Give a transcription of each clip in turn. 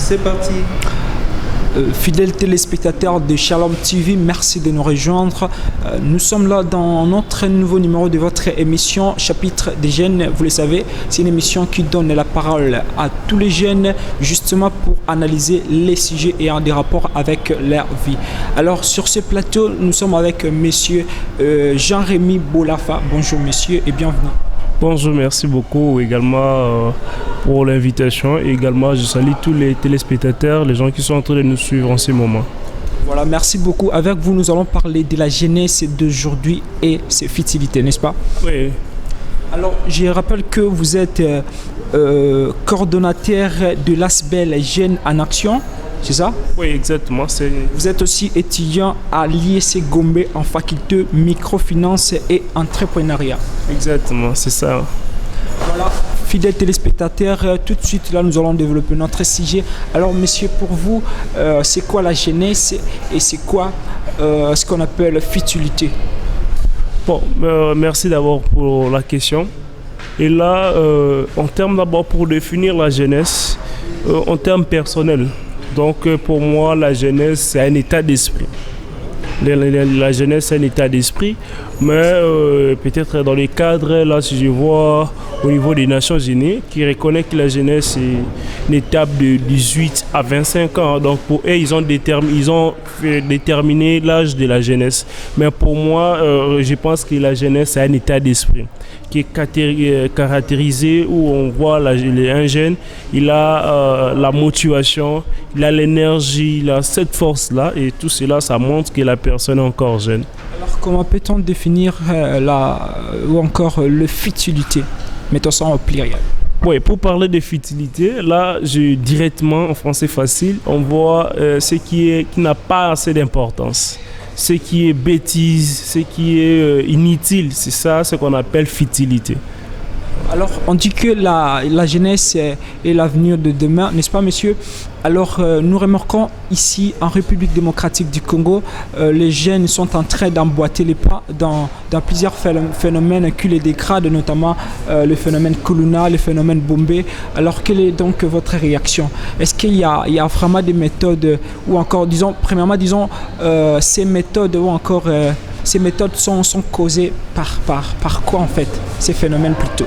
C'est parti. Fidèles téléspectateurs de Shalom TV, merci de nous rejoindre. Nous sommes là dans notre nouveau numéro de votre émission Chapitre des jeunes. Vous le savez, c'est une émission qui donne la parole à tous les jeunes justement pour analyser les sujets ayant des rapports avec leur vie. Alors sur ce plateau, nous sommes avec monsieur Jean-Rémy Bolafa. Bonjour monsieur et bienvenue. Bonjour, merci beaucoup également pour l'invitation. Et également, je salue tous les téléspectateurs, les gens qui sont en train de nous suivre en ce moment. Voilà, merci beaucoup. Avec vous, nous allons parler de la jeunesse d'aujourd'hui et ses futilités, n'est-ce pas? Oui. Alors, je rappelle que vous êtes coordonnateur de l'ASBEL Jeunes en Action, c'est ça? Oui, exactement. Vous êtes aussi étudiant à l'IEC Gombe en faculté microfinance et entrepreneuriat. Exactement, c'est ça. Voilà, fidèles téléspectateurs, tout de suite là nous allons développer notre sujet. Alors monsieur, pour vous, c'est quoi la jeunesse et c'est quoi ce qu'on appelle futilité? Bon, merci d'abord pour la question. Et là, en termes d'abord pour définir la jeunesse, en termes personnels. Donc pour moi, la jeunesse, c'est un état d'esprit. La jeunesse, c'est un état d'esprit, mais peut-être dans les cadres, là, si je vois au niveau des Nations Unies, qui reconnaît que la jeunesse est une étape de 18 à 25 ans. Donc pour eux, ils ont déterminé l'âge de la jeunesse. Mais pour moi, je pense que la jeunesse, c'est un état d'esprit qui est caractérisé où on voit un jeune, il a la motivation, il a l'énergie, il a cette force-là et tout cela, ça montre que la personne est encore jeune. Alors comment peut-on définir ou encore le futilité? Mettons ça en pluriel. Oui, pour parler de futilité, là, directement en français facile, on voit ce qui n'a pas assez d'importance. Ce qui est bêtise, ce qui est inutile, c'est ça ce qu'on appelle futilité. Alors, on dit que la jeunesse est l'avenir de demain, n'est-ce pas, monsieur? Alors, nous remarquons ici, en République démocratique du Congo, les jeunes sont en train d'emboîter les pas dans plusieurs phénomènes qui les dégradent, notamment le phénomène Kuluna, le phénomène Bombé. Alors, quelle est donc votre réaction? Est-ce qu'il y a vraiment des méthodes, ou encore, premièrement, ces méthodes, ou encore, ces méthodes sont causées par quoi, en fait, ces phénomènes plutôt?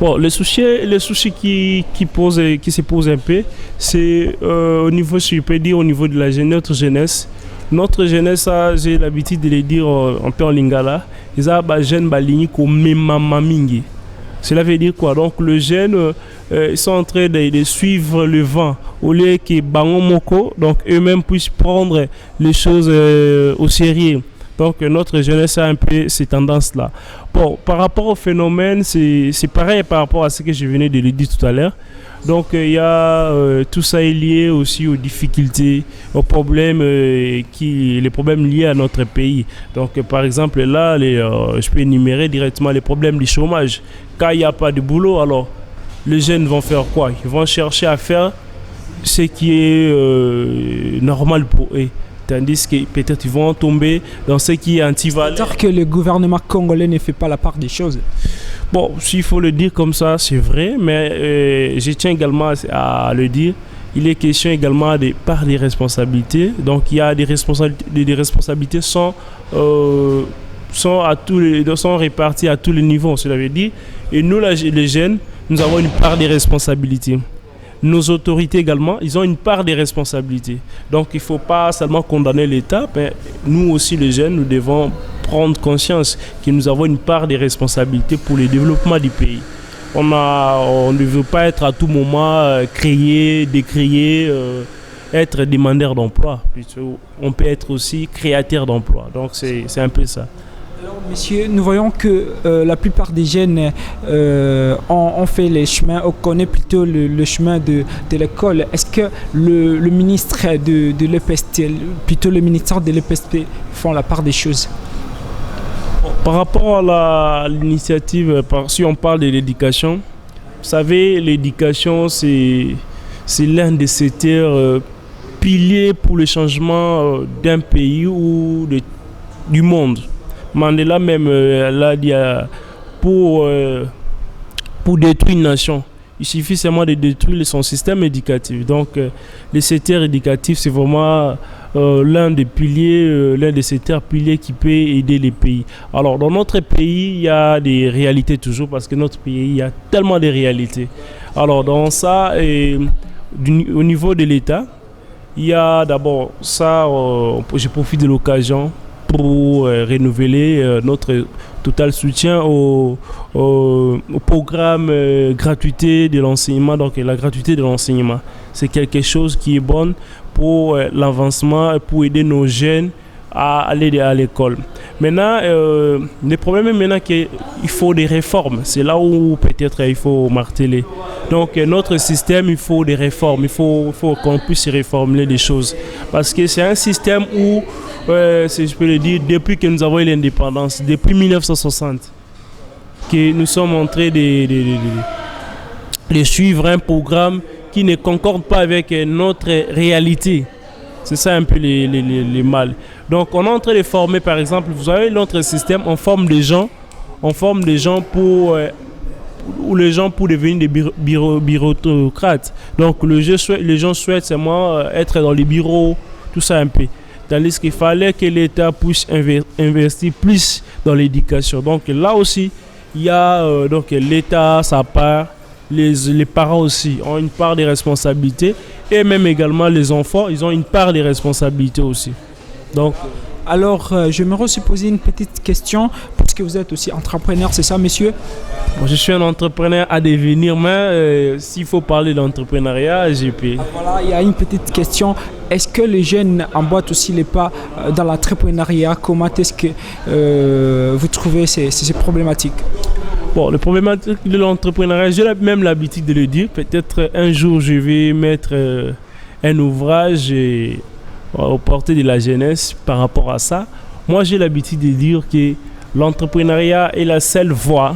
Bon, le souci qui se pose un peu, c'est au niveau, si je peux dire, au niveau de notre jeunesse. Notre jeunesse, j'ai l'habitude de le dire un peu en lingala, ils ont des jeunes baligni comme mamamingi. Cela veut dire quoi? Donc, les jeunes, ils sont en train de suivre le vent au lieu que bango moko, donc eux-mêmes puissent prendre les choses au sérieux. Donc notre jeunesse a un peu ces tendances-là. Bon, par rapport au phénomène, c'est pareil par rapport à ce que je venais de le dire tout à l'heure. Donc il y a tout ça est lié aussi aux difficultés, aux problèmes, les problèmes liés à notre pays. Donc par exemple là, je peux énumérer directement les problèmes du chômage. Quand il n'y a pas de boulot, alors les jeunes vont faire quoi? Ils vont chercher à faire ce qui est normal pour eux. Tandis que peut-être ils vont tomber dans ce qui est anti-valeur. C'est-à-dire que le gouvernement congolais ne fait pas la part des choses. Bon, s'il faut le dire comme ça, c'est vrai, mais je tiens également à le dire. Il est question également de part des responsabilités. Donc il y a des responsabilités sont réparties à tous les niveaux, cela veut dire. Et nous, les jeunes, nous avons une part des responsabilités. Nos autorités également, ils ont une part des responsabilités. Donc il ne faut pas seulement condamner l'État, mais nous aussi les jeunes, nous devons prendre conscience que nous avons une part des responsabilités pour le développement du pays. On ne veut pas être à tout moment décrié, être demandeur d'emploi. Plutôt, on peut être aussi créateur d'emploi. Donc c'est un peu ça. Alors, monsieur, nous voyons que la plupart des jeunes ont fait les chemins, on connaît plutôt le chemin de l'école. Est-ce que le ministre de l'EPST, plutôt le ministère de l'EPST, font la part des choses? Par rapport à l'initiative, si on parle de l'éducation, vous savez, l'éducation, c'est l'un des secteurs piliers pour le changement d'un pays ou du monde. Mandela même l'a dit pour détruire une nation, Il suffit seulement de détruire son système éducatif. Donc, les secteurs éducatifs, c'est vraiment l'un des piliers, l'un des secteurs piliers qui peut aider les pays. Alors, dans notre pays, il y a des réalités toujours, parce que notre pays, il y a tellement de réalités. Alors, dans ça, au niveau de l'État, il y a d'abord ça, je profite de l'occasion pour renouveler notre total soutien au programme gratuité de l'enseignement. Donc la gratuité de l'enseignement, c'est quelque chose qui est bon pour l'avancement, pour aider nos jeunes à aller à l'école. Maintenant, le problème est maintenant qu'il faut des réformes. C'est là où peut-être il faut marteler. Donc notre système, il faut des réformes. Il faut qu'on puisse réformer les choses. Parce que c'est un système où, si je peux le dire, depuis que nous avons eu l'indépendance, depuis 1960, que nous sommes en train de suivre un programme qui ne concorde pas avec notre réalité. C'est ça un peu les mal. Donc on est en train de former, par exemple, vous avez notre système, on forme des gens pour devenir des bureaucrates. Donc les gens souhaitent seulement être dans les bureaux, tout ça un peu. Tandis qu'il fallait que l'État puisse investir plus dans l'éducation. Donc là aussi, il y a donc l'État, sa part, les parents aussi ont une part des responsabilités, et même également les enfants, ils ont une part des responsabilités aussi. Donc, alors, j'aimerais aussi poser une petite question, puisque vous êtes aussi entrepreneur, c'est ça, monsieur? Bon, je suis un entrepreneur à devenir, mais s'il faut parler d'entrepreneuriat, j'ai pu. Voilà, il y a une petite question. Est-ce que les jeunes emboîtent aussi les pas dans l'entrepreneuriat? Comment est-ce que vous trouvez ces problématiques? Bon, le problématique de l'entrepreneuriat, j'ai même l'habitude de le dire. Peut-être un jour, je vais mettre un ouvrage aux portées de la jeunesse par rapport à ça. Moi, j'ai l'habitude de dire que l'entrepreneuriat est la seule voie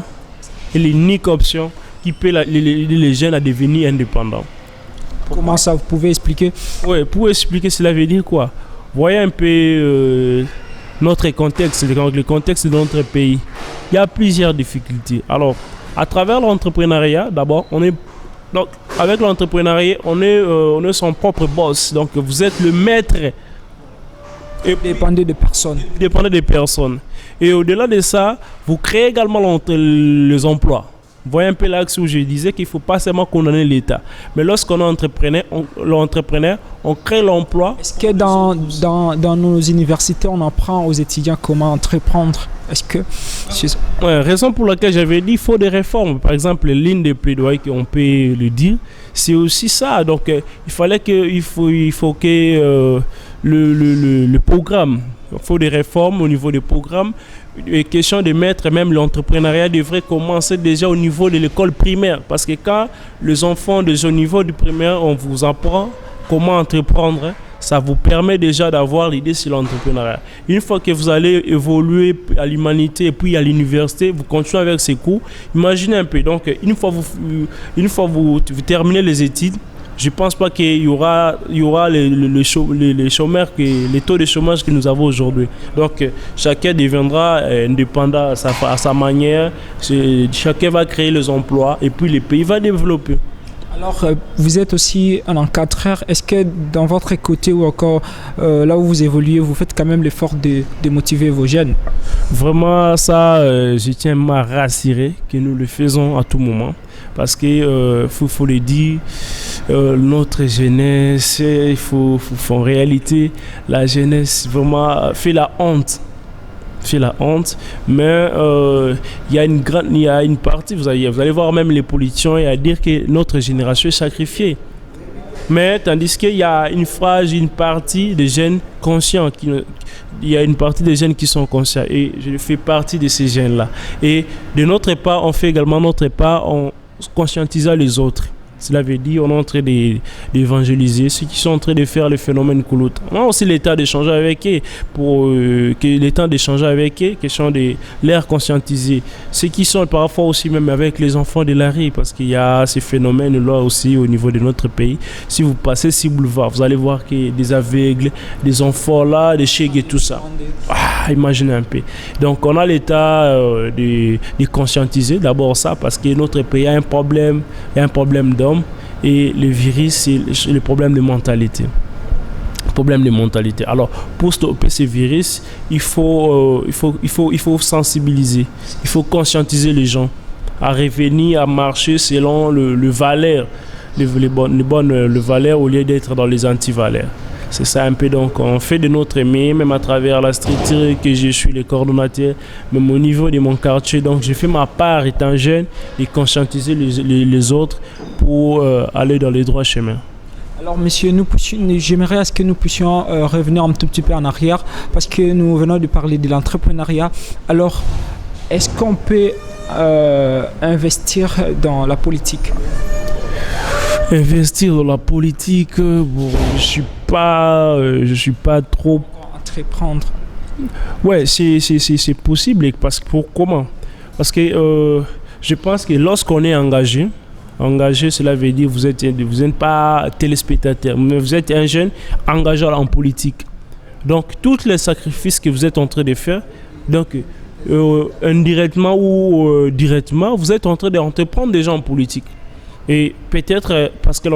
et l'unique option qui peut aider les jeunes à devenir indépendants. Comment ça, vous pouvez expliquer? Oui, pour expliquer, cela veut dire quoi? Voyez un peu notre contexte, le contexte de notre pays. Il y a plusieurs difficultés. Alors, à travers l'entrepreneuriat, d'abord, avec l'entrepreneuriat, on est son propre boss. Donc, vous êtes le maître. Et dépendez des personnes. Dépendez des personnes. Et au-delà de ça, vous créez également les emplois. Vous voyez un peu l'axe où je disais qu'il ne faut pas seulement condamner l'État. Mais lorsqu'on est l'entrepreneur, on crée l'emploi. Est-ce que dans nos universités, on apprend aux étudiants comment entreprendre? Est-ce que... Ouais, raison pour laquelle j'avais dit qu'il faut des réformes. Par exemple, l'une des plaidoyers qu'on peut le dire, c'est aussi ça. Donc, il faut que le programme, il faut des réformes au niveau des programmes. Les questions de mettre même l'entrepreneuriat devrait commencer déjà au niveau de l'école primaire. Parce que quand les enfants déjà au niveau du primaire, on vous apprend comment entreprendre, ça vous permet déjà d'avoir l'idée sur l'entrepreneuriat. Une fois que vous allez évoluer à l'humanité et puis à l'université, vous continuez avec ces cours. Imaginez un peu. Donc, une fois vous terminez les études, je ne pense pas qu'il y aura les chômeurs, les taux de chômage que nous avons aujourd'hui. Donc, chacun deviendra indépendant à sa manière. Chacun va créer les emplois et puis le pays va développer. Alors, vous êtes aussi un encadreur. Est-ce que dans votre côté ou encore là où vous évoluez, vous faites quand même l'effort de motiver vos jeunes? Vraiment, ça, je tiens à me rassurer que nous le faisons à tout moment. Parce que, faut le dire, notre jeunesse, en réalité, la jeunesse vraiment fait la honte. Mais il y a une partie, vous allez voir même les politiciens et à dire que notre génération est sacrifiée. Mais tandis qu'il y a une partie des jeunes conscients, il y a une partie des jeunes qui sont conscients et je fais partie de ces jeunes-là. Et de notre part, on fait également notre part en conscientisant les autres. Cela veut dire on est en train d'évangéliser ceux qui sont en train de faire le phénomène Koulout. On a aussi l'état d'échanger avec eux, question de les conscientiser. Ceux qui sont parfois aussi même avec les enfants de la rue, parce qu'il y a ces phénomènes-là aussi au niveau de notre pays. Si vous passez sur boulevard, vous allez voir qu'il y a des aveugles, des enfants là, des chèques et tout ça. Imaginez un peu. Donc on a l'état de conscientiser d'abord ça, parce que notre pays a un problème d'hommes, et le virus, c'est le problème de mentalité. Alors, pour stopper ce virus, il faut sensibiliser, il faut conscientiser les gens à revenir à marcher selon le valeur, le valeur au lieu d'être dans les anti-valeurs. C'est ça un peu, donc on fait de notre mieux, même à travers la structure que je suis le coordonnateur, même au niveau de mon quartier. Donc je fais ma part étant jeune et conscientiser les autres pour aller dans les droits chemins. Alors monsieur, j'aimerais à ce que nous puissions revenir un tout petit peu en arrière, parce que nous venons de parler de l'entrepreneuriat. Alors, est-ce qu'on peut investir dans la politique? Investir dans la politique, bon, je suis pas trop. Entreprendre. Ouais, c'est possible, parce que comment? Parce que je pense que lorsqu'on est engagé, cela veut dire vous n'êtes pas téléspectateur, mais vous êtes un jeune engagé en politique. Donc tous les sacrifices que vous êtes en train de faire, donc indirectement ou directement, vous êtes en train d'entreprendre des gens en politique. Et peut-être parce que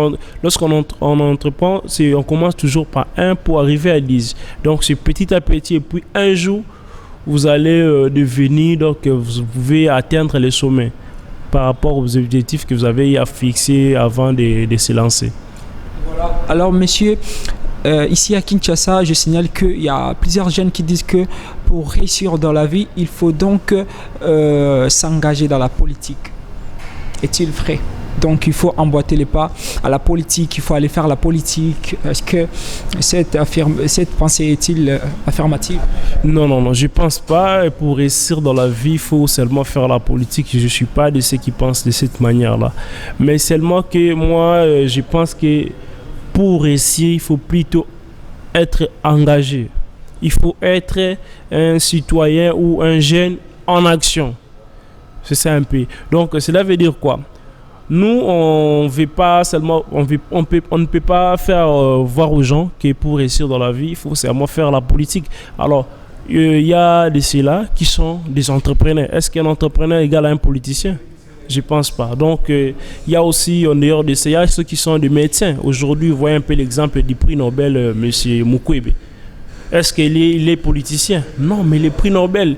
lorsqu'on entreprend, on commence toujours par 1 pour arriver à 10. Donc c'est petit à petit, et puis un jour, vous allez devenir, donc vous pouvez atteindre les sommets par rapport aux objectifs que vous avez à fixer avant de se lancer. Voilà. Alors monsieur, ici à Kinshasa, je signale qu'il y a plusieurs jeunes qui disent que pour réussir dans la vie, il faut donc s'engager dans la politique. Est-il vrai? Donc il faut emboîter les pas à la politique, il faut aller faire la politique. Est-ce que cette pensée est-il affirmative? Non, je ne pense pas. Pour réussir dans la vie, il faut seulement faire la politique. Je ne suis pas de ceux qui pensent de cette manière-là. Mais seulement que moi, je pense que pour réussir, il faut plutôt être engagé. Il faut être un citoyen ou un jeune en action. C'est ça un peu. Donc cela veut dire quoi? Nous, on ne peut pas faire voir aux gens que pour réussir dans la vie, il faut seulement faire la politique. Alors, il y a de ceux-là qui sont des entrepreneurs. Est-ce qu'un entrepreneur égale à un politicien? Je ne pense pas. Donc, il y a aussi, en dehors de ça, il y a ceux qui sont des médecins. Aujourd'hui, vous voyez un peu l'exemple du prix Nobel, M. Mukwege. Est-ce qu'il est politicien? Non, mais le prix Nobel,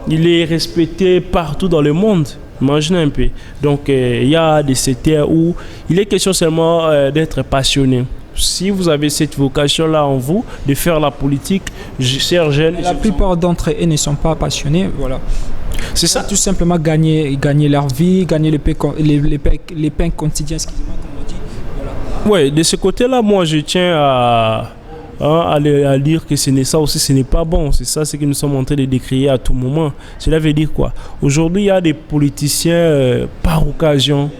il est respecté partout dans le monde. Imaginez un peu. Donc, il y a des secteurs où il est question seulement d'être passionné. Si vous avez cette vocation-là en vous, de faire la politique, chers jeunes... La plupart d'entre eux ne sont pas passionnés, voilà. C'est ça. Tout simplement gagner leur vie, gagner les pains quotidiens, excusez-moi, comme on dit. Voilà. Oui, de ce côté-là, moi, je tiens à dire que ce n'est pas bon. C'est ça ce que nous sommes en train de décrire à tout moment. Cela veut dire quoi? Aujourd'hui, il y a des politiciens par occasion.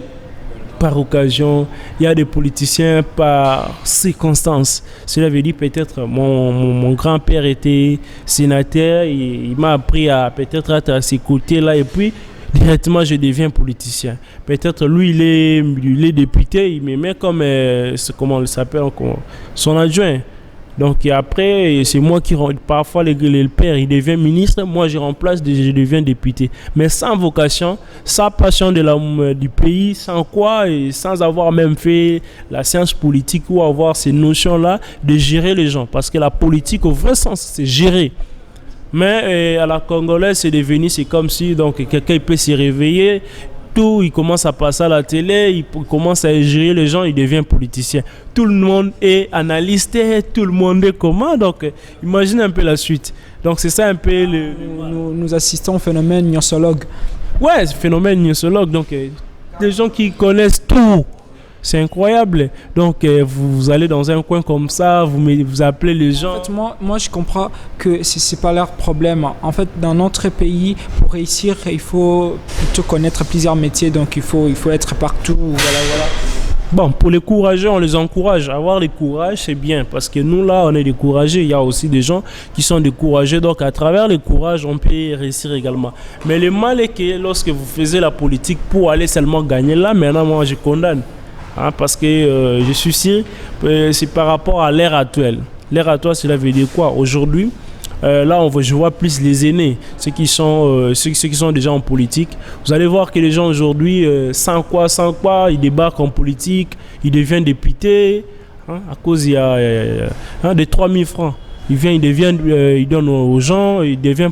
Il y a des politiciens par circonstance. Cela veut dire peut-être mon grand-père était sénateur, il m'a appris à peut-être être à ses côtés là, et puis directement je deviens politicien. Peut-être lui il est député, il me met comme comment il s'appelle, son adjoint. Donc et après, c'est moi qui parfois le père, il devient ministre, moi je remplace, je deviens député. Mais sans vocation, sans passion du pays, sans quoi, et sans avoir même fait la science politique ou avoir ces notions-là de gérer les gens. Parce que la politique, au vrai sens, c'est gérer. Mais à la Congolaise, c'est comme si donc quelqu'un peut se réveiller, il commence à passer à la télé, il commence à gérer les gens, il devient politicien. Tout le monde est analyste, tout le monde est comment. Donc, imagine un peu la suite. Donc, c'est ça un peu Nous assistons au phénomène gnosologue. Ouais, phénomène gnosologue. Donc, des gens qui connaissent tout. C'est incroyable. Donc, vous allez dans un coin comme ça, vous appelez les gens. En fait, moi, je comprends que ce n'est pas leur problème. En fait, dans notre pays, pour réussir, il faut plutôt connaître plusieurs métiers. Donc, il faut être partout. Voilà. Bon, pour les courageux, on les encourage. Avoir le courage, c'est bien. Parce que nous, là, on est découragés. Il y a aussi des gens qui sont découragés. Donc, à travers le courage, on peut réussir également. Mais le mal est que lorsque vous faisiez la politique pour aller seulement gagner, là, maintenant, moi, je condamne. Hein, parce que je suis sûr, c'est par rapport à l'ère actuelle. L'ère actuelle, cela veut dire quoi? Aujourd'hui, là, je vois plus les aînés, ceux qui sont déjà en politique. Vous allez voir que les gens aujourd'hui, sans quoi, ils débarquent en politique, ils deviennent députés. Hein, à cause, il y a des 3 000 francs. Il donne aux gens, il devient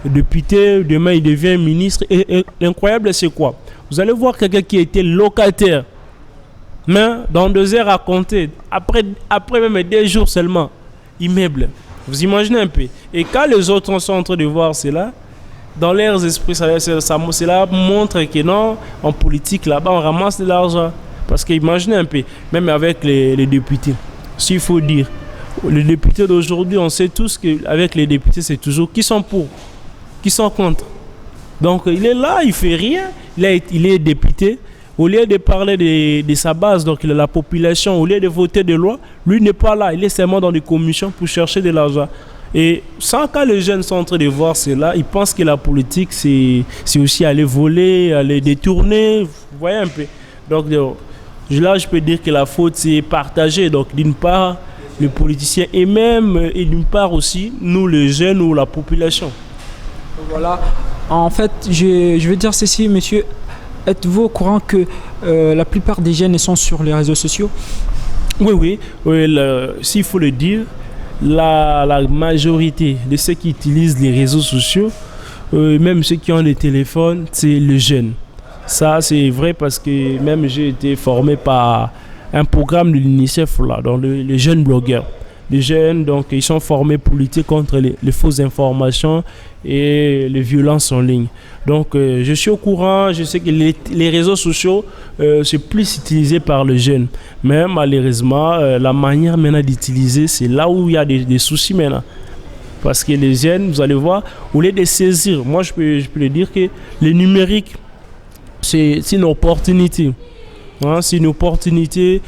député, demain il devient ministre. Et l'incroyable, c'est quoi? Vous allez voir quelqu'un qui était locataire, mais dans 2 heures à compter, après même 2 jours seulement, immeuble. Vous imaginez un peu. Et quand les autres sont en train de voir cela, dans leurs esprits, cela montre que non, en politique, là-bas, on ramasse de l'argent. Parce qu'imaginez un peu, même avec les députés, s'il faut dire, les députés d'aujourd'hui, on sait tous qu'avec les députés, c'est toujours qui sont pour, qui sont contre. Donc, il est là, il ne fait rien, il est député. Au lieu de parler de sa base, donc la population, au lieu de voter des lois, lui n'est pas là. Il est seulement dans des commissions pour chercher de l'argent. Et sans quand les jeunes sont en train de voir cela, ils pensent que la politique, c'est aussi aller voler, aller détourner. Vous voyez un peu. Donc là, je peux dire que la faute, c'est partagée. Donc d'une part, les politiciens eux-mêmes, et d'une part aussi, nous les jeunes ou la population. Voilà. En fait, je veux dire ceci, monsieur. Êtes-vous au courant que la plupart des jeunes sont sur les réseaux sociaux? Oui, s'il faut le dire, la majorité de ceux qui utilisent les réseaux sociaux, même ceux qui ont des téléphones, c'est les jeunes. Ça, c'est vrai parce que même j'ai été formé par un programme de l'UNICEF, là, dans les jeunes blogueurs. Les jeunes, donc, ils sont formés pour lutter contre les fausses informations et les violences en ligne. Donc, je suis au courant, je sais que les réseaux sociaux, c'est plus utilisé par les jeunes. Mais malheureusement, la manière maintenant d'utiliser, c'est là où il y a des soucis maintenant. Parce que les jeunes, vous allez voir, au lieu de saisir, moi je peux le dire que le numérique, c'est une opportunité. Hein, c'est une opportunité,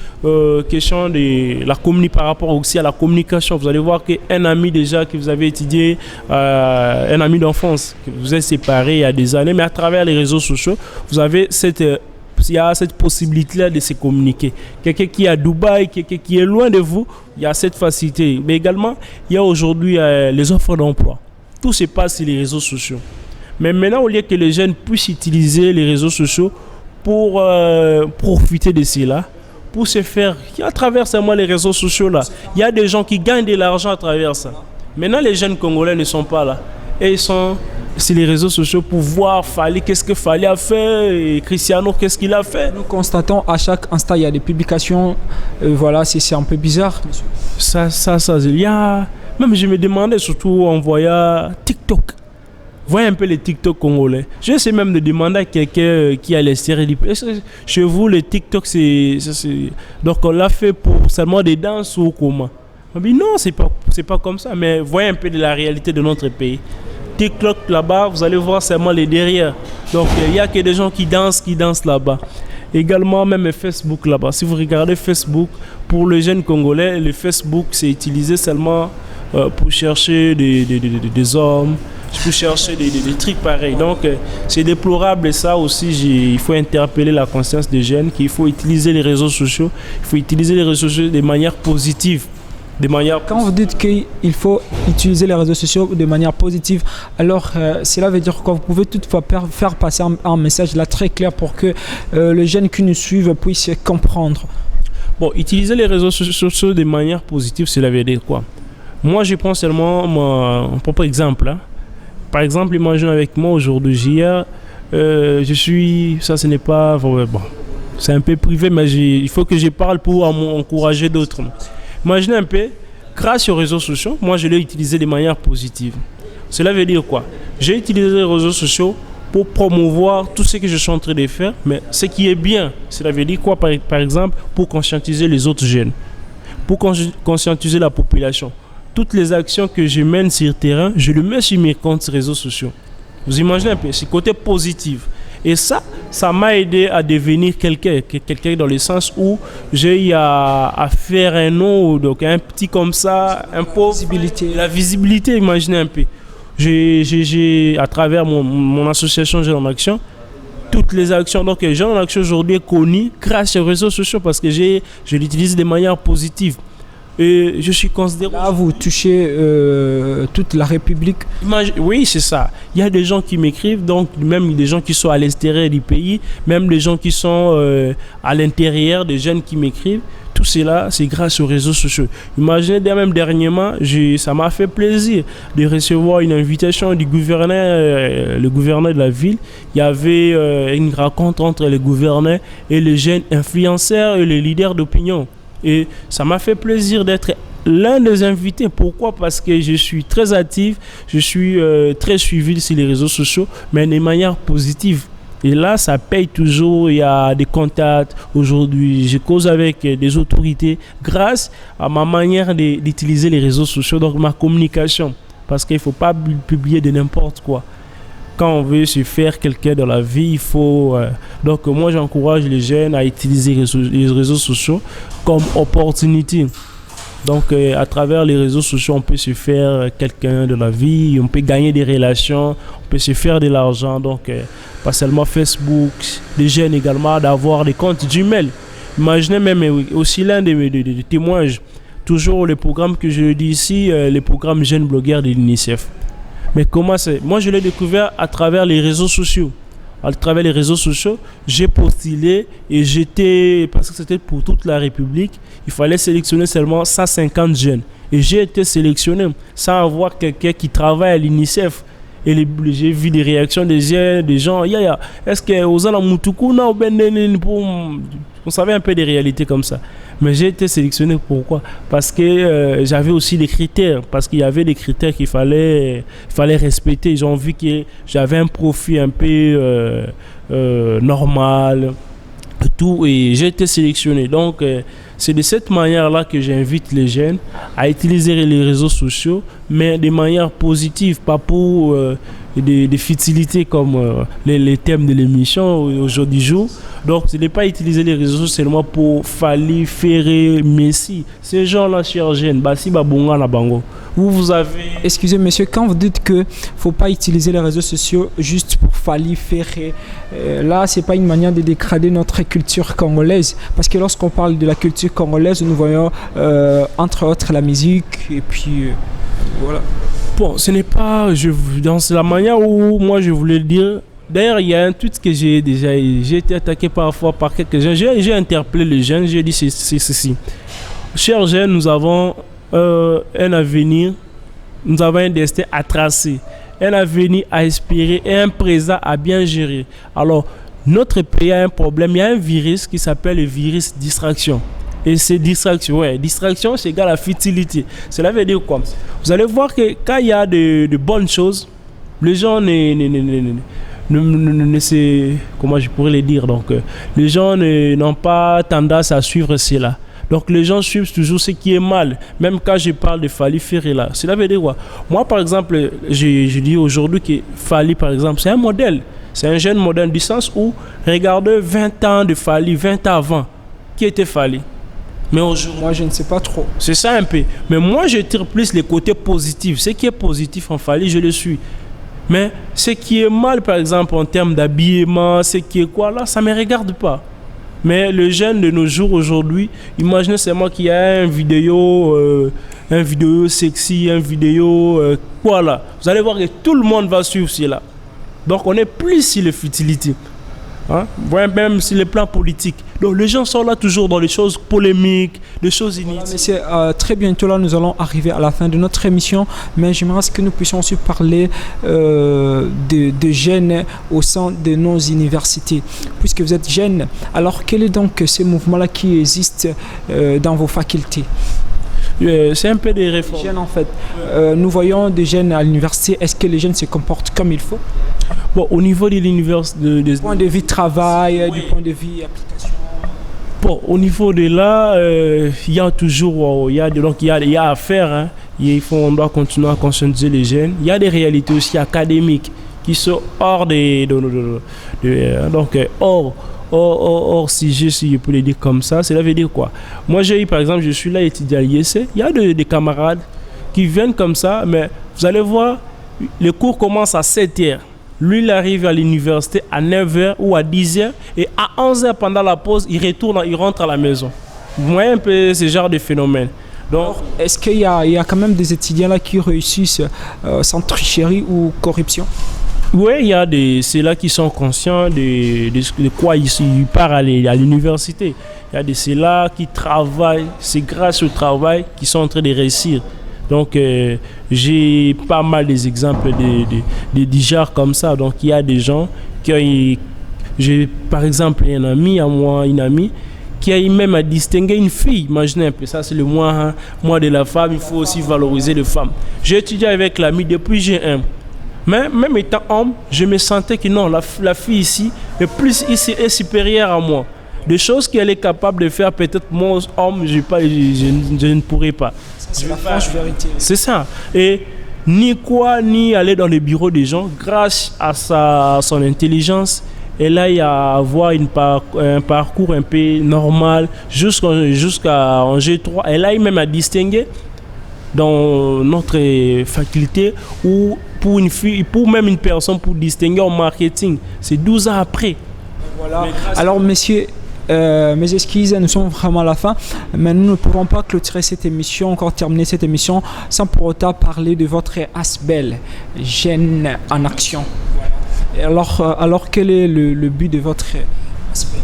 question de la par rapport aussi à la communication. Vous allez voir qu'un ami déjà que vous avez étudié, un ami d'enfance, que vous êtes séparés il y a des années, mais à travers les réseaux sociaux, vous avez il y a cette possibilité-là de se communiquer. Quelqu'un qui est à Dubaï, quelqu'un qui est loin de vous, il y a cette facilité. Mais également, il y a aujourd'hui les offres d'emploi. Tout se passe sur les réseaux sociaux. Mais maintenant, au lieu que les jeunes puissent utiliser les réseaux sociaux pour profiter de cela, pour se faire, à travers seulement les réseaux sociaux là, il y a des gens qui gagnent de l'argent à travers ça. Maintenant, les jeunes Congolais ne sont pas là. Et ils sont sur les réseaux sociaux pour voir qu'est-ce que Fally a fait, et Cristiano, qu'est-ce qu'il a fait. Nous constatons à chaque instant, il y a des publications. Voilà, c'est un peu bizarre. Ça, il y a... Même je me demandais, surtout en voyant TikTok. Voyez un peu les TikTok congolais. Je sais même de demander à quelqu'un qui a l'extérieur. Chez vous, le TikTok, c'est... Donc, on l'a fait pour seulement des danses ou comment? On dit non, c'est pas comme ça. Mais voyez un peu de la réalité de notre pays. TikTok, là-bas, vous allez voir seulement les derrière. Donc, il n'y a que des gens qui dansent là-bas. Également, même Facebook, là-bas. Si vous regardez Facebook, pour les jeunes Congolais, le Facebook, c'est utilisé seulement pour chercher des hommes, pour chercher des trucs pareils. Donc, c'est déplorable et ça aussi, il faut interpeller la conscience des jeunes qu'il faut utiliser les réseaux sociaux. Il faut utiliser les réseaux sociaux de manière positive. Quand vous dites qu'il faut utiliser les réseaux sociaux de manière positive, alors cela veut dire quoi? Vous pouvez toutefois faire passer un message là très clair pour que les jeunes qui nous suivent puissent comprendre. Bon, utiliser les réseaux sociaux de manière positive, cela veut dire quoi? Moi, je prends seulement mon propre exemple. Hein. Par exemple, imagine avec moi aujourd'hui, hier, ça ce n'est pas... Bon, c'est un peu privé, mais il faut que je parle pour encourager d'autres. Imaginez un peu, grâce aux réseaux sociaux, moi je l'ai utilisé de manière positive. Cela veut dire quoi? J'ai utilisé les réseaux sociaux pour promouvoir tout ce que je suis en train de faire, mais ce qui est bien, cela veut dire quoi par exemple? Pour conscientiser les autres jeunes, pour conscientiser la population. Toutes les actions que je mène sur le terrain, je le mets sur mes comptes réseaux sociaux. Vous imaginez un peu, c'est côté positif. Et ça m'a aidé à devenir quelqu'un dans le sens où j'ai eu à faire un nom, donc un petit comme ça, un pauvre. La visibilité, imaginez un peu. J'ai à travers mon association Jeunes en Action, toutes les actions, donc Jeunes en Action aujourd'hui est connu grâce aux réseaux sociaux parce que je l'utilise de manière positive. Et je suis considéré... Là, vous touchez toute la République. Oui, c'est ça. Il y a des gens qui m'écrivent, donc même des gens qui sont à l'extérieur du pays, même des gens qui sont à l'intérieur, des jeunes qui m'écrivent. Tout cela, c'est grâce aux réseaux sociaux. Imaginez, même dernièrement, ça m'a fait plaisir de recevoir une invitation du gouverneur, le gouverneur de la ville. Il y avait une rencontre entre les gouverneurs et les jeunes influenceurs et les leaders d'opinion. Et ça m'a fait plaisir d'être l'un des invités. Pourquoi? Parce que je suis très actif, je suis très suivi sur les réseaux sociaux, mais de manière positive. Et là, ça paye toujours. Il y a des contacts. Aujourd'hui, je cause avec des autorités grâce à ma manière d'utiliser les réseaux sociaux, donc ma communication. Parce qu'il ne faut pas publier de n'importe quoi. Quand on veut se faire quelqu'un dans la vie, il faut... donc moi, j'encourage les jeunes à utiliser les réseaux sociaux comme opportunité. Donc à travers les réseaux sociaux, on peut se faire quelqu'un de la vie, on peut gagner des relations, on peut se faire de l'argent. Donc pas seulement Facebook, les jeunes également d'avoir des comptes Gmail. Imaginez même aussi l'un des témoignages, toujours les programmes que je dis ici, les programmes jeunes blogueurs de l'UNICEF. Mais comment c'est? Moi, je l'ai découvert à travers les réseaux sociaux. À travers les réseaux sociaux, j'ai postulé et parce que c'était pour toute la République, il fallait sélectionner seulement 150 jeunes. Et j'ai été sélectionné sans avoir quelqu'un qui travaille à l'UNICEF. Et j'ai vu des réactions des gens. Est-ce que Ozana Moutoukuna ou on savait un peu des réalités comme ça. Mais j'ai été sélectionné pourquoi? Parce que j'avais aussi des critères. Parce qu'il y avait des critères qu'il fallait respecter. Ils ont vu que j'avais un profil un peu normal. Tout, et j'ai été sélectionné. Donc, c'est de cette manière-là que j'invite les jeunes à utiliser les réseaux sociaux, mais de manière positive, pas pour des futilités comme les thèmes de l'émission aujourd'hui jour. Donc, ce n'est pas utiliser les réseaux sociaux seulement pour Fally, Ferré, Messi. Ces gens-là, chers jeunes, Bassi Babonga na Bango. Vous avez... Excusez monsieur, quand vous dites que faut pas utiliser les réseaux sociaux juste pour Fally, Ferré, là c'est pas une manière de dégrader notre culture congolaise, parce que lorsqu'on parle de la culture congolaise, nous voyons entre autres la musique et puis voilà. Bon, ce n'est pas dans la manière où moi je voulais le dire. D'ailleurs, il y a un tweet que j'ai été attaqué parfois par quelques jeunes. J'ai interpellé les jeunes, j'ai dit c'est ceci. Chers jeunes, nous avons un avenir, nous avons un destin à tracer, un avenir à espérer et un présent à bien gérer. Alors, notre pays a un problème, il y a un virus qui s'appelle le virus distraction. Et c'est distraction, distraction c'est égal à futilité. Cela veut dire quoi? Vous allez voir que quand il y a de bonnes choses, les gens comment je pourrais le dire, donc les gens n'ont pas tendance à suivre cela. Donc les gens suivent toujours ce qui est mal. Même quand je parle de Fally Ferré là, cela veut dire quoi? Moi par exemple, je dis aujourd'hui que Fally par exemple, c'est un modèle. C'est un jeune modèle du sens où, regardez 20 ans de Fally, 20 ans avant, qui était Fally? Mais aujourd'hui, moi je ne sais pas trop. C'est ça un peu. Mais moi je tire plus les côtés positifs. Ce qui est positif en Fally, je le suis. Mais ce qui est mal par exemple en termes d'habillement, ce qui est quoi là, ça ne me regarde pas. Mais le jeune de nos jours aujourd'hui, imaginez seulement qu'il y a une vidéo sexy, une vidéo quoi là. Vous allez voir que tout le monde va suivre cela. Donc on est plus sur les futilités. Hein? Même sur les plans politiques. Donc les gens sont là toujours dans les choses polémiques, les choses inutiles. Voilà, très bientôt là, nous allons arriver à la fin de notre émission, mais j'aimerais que nous puissions aussi parler de jeunes au sein de nos universités. Puisque vous êtes jeunes, alors quel est donc ce mouvement-là qui existe dans vos facultés? C'est un peu des réformes. Jeunes, en fait. Nous voyons des jeunes à l'université. Est-ce que les jeunes se comportent comme il faut? Bon, au niveau de l'université... Du point de vue travail, du point de vue application. Bon, au niveau de là, il y a toujours... Il y a à faire. Hein. On doit continuer à conscientiser les jeunes. Il y a des réalités aussi académiques qui sont hors hors sujet, si je peux le dire comme ça. Cela veut dire quoi? Moi, j'ai eu, par exemple, je suis là étudiant à l'IEC, il y a des camarades qui viennent comme ça, mais vous allez voir, les cours commencent à 7h. Lui, il arrive à l'université à 9h ou à 10h, et à 11h pendant la pause, il rentre à la maison. Vous voyez un peu ce genre de phénomène. Donc, est-ce qu'il y a quand même des étudiants là qui réussissent sans tricherie ou corruption? Oui, il y a ceux-là qui sont conscients de quoi ils partent à l'université. Il y a ceux-là qui travaillent, c'est grâce au travail qu'ils sont en train de réussir. Donc, j'ai pas mal des exemples de genres comme ça. Donc, il y a des gens j'ai par exemple un ami à moi, une amie, qui a même à distinguer une fille. Imaginez un peu, ça c'est le mois de la femme, il faut aussi valoriser les femmes. J'ai étudié avec l'ami depuis G1. Mais même étant homme, je me sentais que non, la fille ici est supérieure à moi. Des choses qu'elle est capable de faire, peut-être moi, homme, je ne pourrais pas. C'est la franche vérité. C'est ça. Et ni aller dans les bureaux des gens, grâce à son intelligence, elle a avoir un parcours un peu normal jusqu'à en G3. Elle a même à distinguer dans notre faculté ou pour une fille, pour même une personne, pour distinguer en marketing. C'est 12 ans après. Voilà. Alors, messieurs, mes excuses, nous sommes vraiment à la fin, mais nous ne pourrons pas clôturer cette émission, encore terminer cette émission, sans pour autant parler de votre ASBEL, Jeunes en Action. Alors quel est le but de votre ASBEL?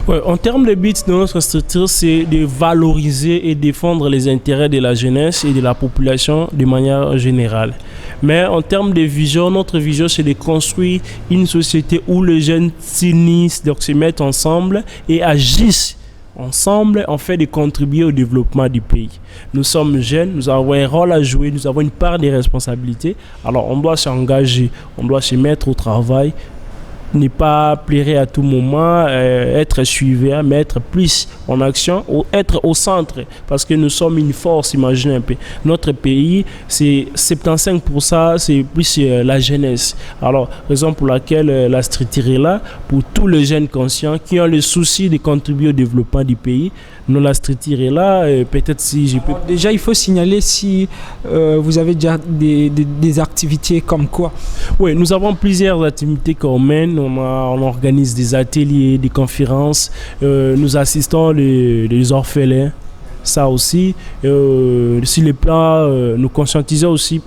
Ouais, en termes de but de notre structure, c'est de valoriser et défendre les intérêts de la jeunesse et de la population de manière générale. Mais en termes de vision, notre vision, c'est de construire une société où les jeunes s'unissent, donc se mettent ensemble et agissent ensemble, en fait, de contribuer au développement du pays. Nous sommes jeunes, nous avons un rôle à jouer, nous avons une part des responsabilités. Alors, on doit s'engager, on doit se mettre au travail, ne pas plairer à tout moment, être suivi, mais être plus en action, être au centre, parce que nous sommes une force, imaginez un peu. Notre pays, c'est 75%, c'est plus la jeunesse. Alors, raison pour laquelle la structure est là, pour tous les jeunes conscients qui ont le souci de contribuer au développement du pays. Nous, la structure est là, peut-être si je peux... Déjà, il faut signaler si vous avez déjà des activités comme quoi? Oui, nous avons plusieurs activités qu'on mène. On organise des ateliers, des conférences. Nous assistons les orphelins. Ça aussi. Sur le plan, nous conscientisons aussi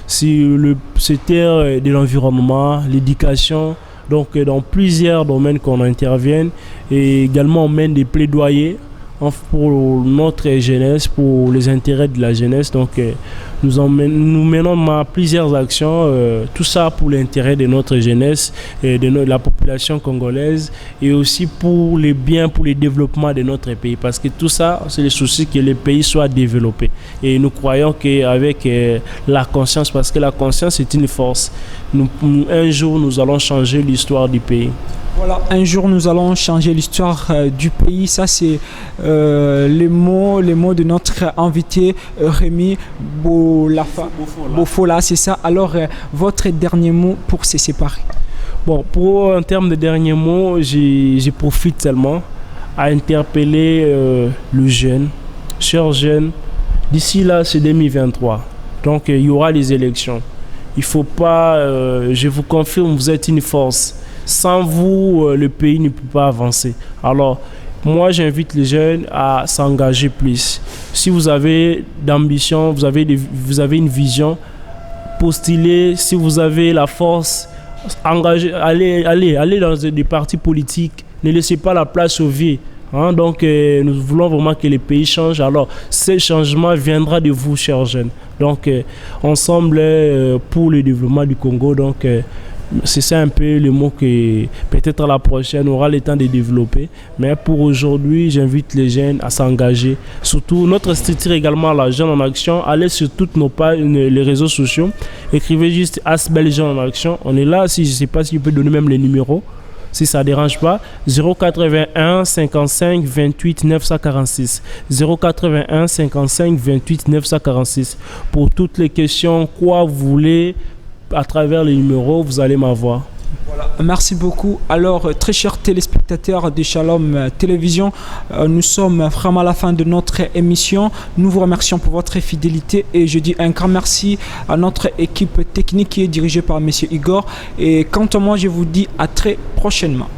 sur le secteur de l'environnement, l'éducation. Donc, dans plusieurs domaines qu'on intervient. Et également, on mène des plaidoyers pour notre jeunesse, pour les intérêts de la jeunesse. Donc, nous menons plusieurs actions, tout ça pour l'intérêt de notre jeunesse et de la population congolaise, et aussi pour les biens, pour le développement de notre pays. Parce que tout ça, c'est le souci que le pays soit développé. Et nous croyons qu'avec la conscience, parce que la conscience est une force, un jour, nous allons changer l'histoire du pays. Voilà, un jour nous allons changer l'histoire du pays. Ça, c'est les mots de notre invité Rémi Bofola, c'est ça. Alors, votre dernier mot pour se séparer? Bon, en termes de dernier mot, je profite seulement à interpeller le jeune, chers jeunes. D'ici là, c'est 2023. Donc, il y aura les élections. Il ne faut pas, je vous confirme, vous êtes une force. Sans vous, le pays ne peut pas avancer. Alors, moi, j'invite les jeunes à s'engager plus. Si vous avez d'ambition, vous avez une vision, postulez. Si vous avez la force, engagez, allez dans des partis politiques. Ne laissez pas la place aux vieux. Donc, nous voulons vraiment que le pays change. Alors, ce changement viendra de vous, chers jeunes. Donc, ensemble, pour le développement du Congo. Donc, c'est ça un peu le mot que peut-être à la prochaine on aura le temps de développer. Mais pour aujourd'hui, j'invite les jeunes à s'engager. Surtout notre structure également, la Jeunes en Action. Allez sur toutes nos pages, les réseaux sociaux. Écrivez juste ASBEL Jeunes en Action. On est là. Si je ne sais pas si je peux donner même les numéros. Si ça ne dérange pas, 081 55 28 946. 081 55 28 946. Pour toutes les questions, quoi vous voulez, à travers les numéros, vous allez m'avoir. Voilà. Merci beaucoup. Alors, très chers téléspectateurs de Shalom Télévision, nous sommes vraiment à la fin de notre émission. Nous vous remercions pour votre fidélité et je dis un grand merci à notre équipe technique qui est dirigée par M. Igor. Et quant à moi, je vous dis à très prochainement.